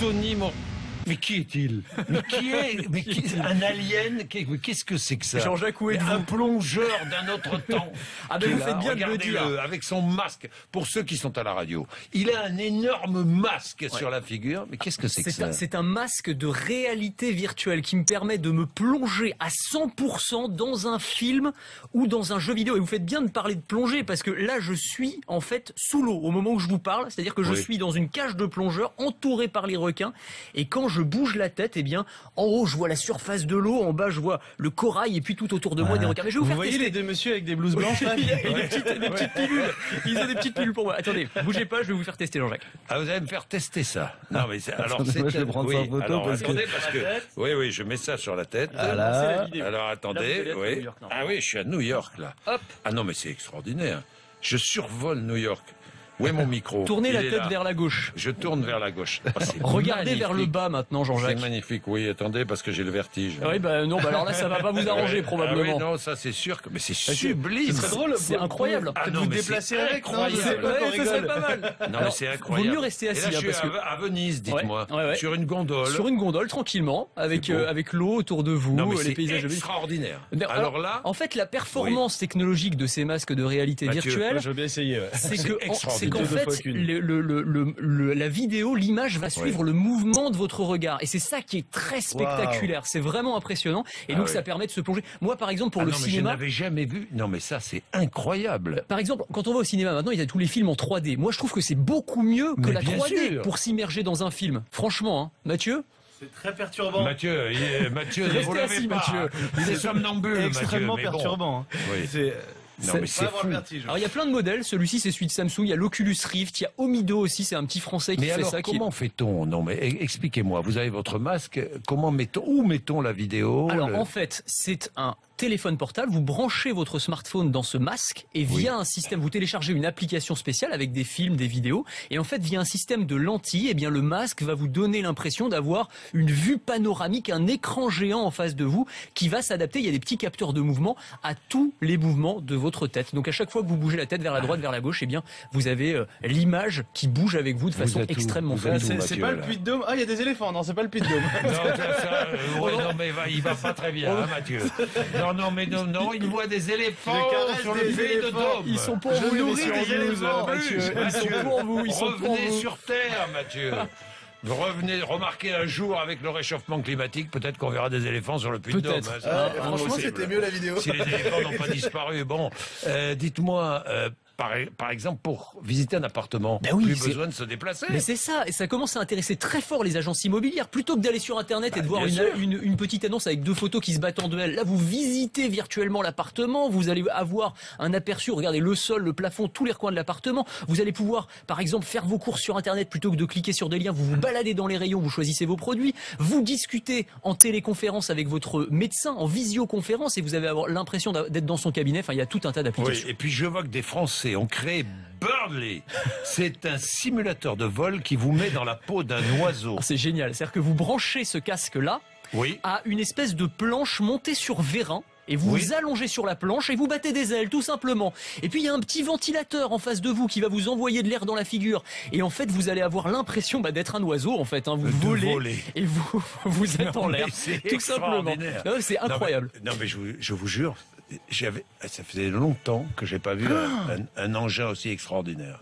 Tony Moreau. Mais qui est-il? Un alien? Qu'est-ce que c'est que ça? Jean-Jacques, où êtes-vous? Un plongeur d'un autre temps. Ah ben vous faites bien de le dire. Avec son masque, pour ceux qui sont à la radio. Il a un énorme masque sur la figure. Mais qu'est-ce que c'est que ça? C'est un masque de réalité virtuelle qui me permet de me plonger à 100% dans un film ou dans un jeu vidéo. Et vous faites bien de parler de plonger parce que là, je suis en fait sous l'eau au moment où je vous parle. C'est-à-dire que je suis dans une cage de plongeur entouré par les requins. Et quand je bouge la tête, eh bien, en haut, je vois la surface de l'eau, en bas, je vois le corail, et puis tout autour de moi, des requins. Mais je vais vous faire voyez tester. les deux messieurs avec des blouses blanches là? Des petites pilules. Ils ont des petites pilules pour moi. Attendez, bougez pas, je vais vous faire tester, Jean-Jacques. Ah, vous allez me faire tester ça. Non, mais alors c'est. Moi, je vais prendre ça en photo alors, parce que... attendez, parce que. Oui, je mets ça sur la tête. Voilà. Alors attendez, oui. Ah oui, je suis à New York là. Hop. Ah non, mais c'est extraordinaire. Je survole New York. Où est mon micro? Tournez la Il est tête là. vers la gauche. Je tourne vers la gauche. Ah, c'est Regardez magnifique. vers le bas maintenant, C'est Jean-Jacques. magnifique, oui, attendez, parce que j'ai le vertige. Oui, bah non, bah alors là, ça va pas vous arranger probablement. Ah oui, non, ça c'est sûr que... Mais c'est sublime. Ce serait drôle. C'est incroyable. Ah non, vous mais déplacer c'est avec, non? incroyable. Ouais, ça serait pas mal. Non, mais Alors, c'est incroyable. vaut mieux rester assis, Et là, hein, je parce suis que à Venise, dites-moi. Ouais. Sur une gondole. sur une gondole tranquillement, avec C'est beau. avec l'eau autour de vous, Non, mais les c'est paysages de Venise. extraordinaire. Non, Alors là, en fait, la performance technologique de ces masques de réalité Mathieu, virtuelle, Je veux bien essayer. c'est c'est que c'est extraordinaire. qu'en Deux fois fait qu'une. la vidéo, l'image va suivre le mouvement de votre regard et c'est ça qui est très spectaculaire. C'est vraiment impressionnant et donc ça permet de se plonger. Moi, par exemple, pour le non, mais je cinéma. n'avais jamais vu. Non, mais ça, c'est incroyable. Par exemple, quand on va au cinéma maintenant, il y a tous les films en 3D. Moi, je trouve que c'est beaucoup mieux que Mais la bien 3D sûr. pour s'immerger dans un film. Franchement, hein. Mathieu? C'est très perturbant. Mathieu, Mathieu, ne Restez vous levez assis, pas. Mathieu. Il est somnambule, Extrêmement Mathieu, mais bon. perturbant. hein. Oui. C'est Non, mais c'est avoir fou. le vertige. Alors il y a plein de modèles, celui-ci c'est celui de Samsung, il y a l'Oculus Rift, il y a Omido aussi, c'est un petit français qui Mais fait alors, ça. comment fait-on? Non, mais expliquez-moi. Vous avez votre masque. Où mettons la vidéo? Alors en fait, c'est un téléphone portable, vous branchez votre smartphone dans ce masque et via un système, vous téléchargez une application spéciale avec des films, des vidéos et en fait via un système de lentilles, eh bien le masque va vous donner l'impression d'avoir une vue panoramique, un écran géant en face de vous qui va s'adapter, il y a des petits capteurs de mouvement à tous les mouvements de votre tête. Donc à chaque fois que vous bougez la tête vers la droite, vers la gauche, eh bien vous avez l'image qui bouge avec vous de façon êtes où? extrêmement Vous êtes fluide. où, C'est Mathieu, pas là le Puy de Dôme. Ah, il y a des éléphants. Non, c'est pas le Puy de Dôme. Non, mais il va pas très bien, hein, Mathieu. Non, il voit des éléphants Je caresse sur le des Puy de éléphants. Dôme. Ils sont pour Je vous, nourris l'émission des News, éléphants. Mathieu. Ils sont pour vous, ils sont pour Revenez vous. sur Terre, Mathieu. Remarquez un jour avec le réchauffement climatique, peut-être qu'on verra des éléphants sur le Puy de Dôme. Peut-être. Hein, ça, c'est Franchement, possible. c'était mieux la vidéo. Si les éléphants n'ont pas disparu, bon, dites-moi, par exemple, pour visiter un appartement, Ben oui, plus c'est- besoin de se déplacer. Mais c'est ça, et ça commence à intéresser très fort les agences immobilières. Plutôt que d'aller sur Internet et de voir bien sûr. une petite annonce avec deux photos qui se battent en duel, là vous visitez virtuellement l'appartement, vous allez avoir un aperçu, regardez le sol, le plafond, tous les recoins de l'appartement. Vous allez pouvoir, par exemple, faire vos courses sur Internet plutôt que de cliquer sur des liens. Vous vous baladez dans les rayons, vous choisissez vos produits, vous discutez en téléconférence avec votre médecin, en visioconférence, et vous avez l'impression d'être dans son cabinet. Enfin, il y a tout un tas Oui, d'applications. et puis je vois que des Français ont créé Birdly. C'est un simulateur de vol qui vous met dans la peau d'un oiseau. C'est génial. C'est-à-dire que vous branchez ce casque-là Oui. à une espèce de planche montée sur vérin. Et vous vous allongez sur la planche et vous battez des ailes, tout simplement. Et puis il y a un petit ventilateur en face de vous qui va vous envoyer de l'air dans la figure. Et en fait, vous allez avoir l'impression d'être un oiseau. En fait, hein. Vous volez et vous êtes en l'air, C'est tout simplement. extraordinaire. C'est incroyable. Non mais je vous jure, ça faisait longtemps que j'ai pas vu un engin aussi extraordinaire.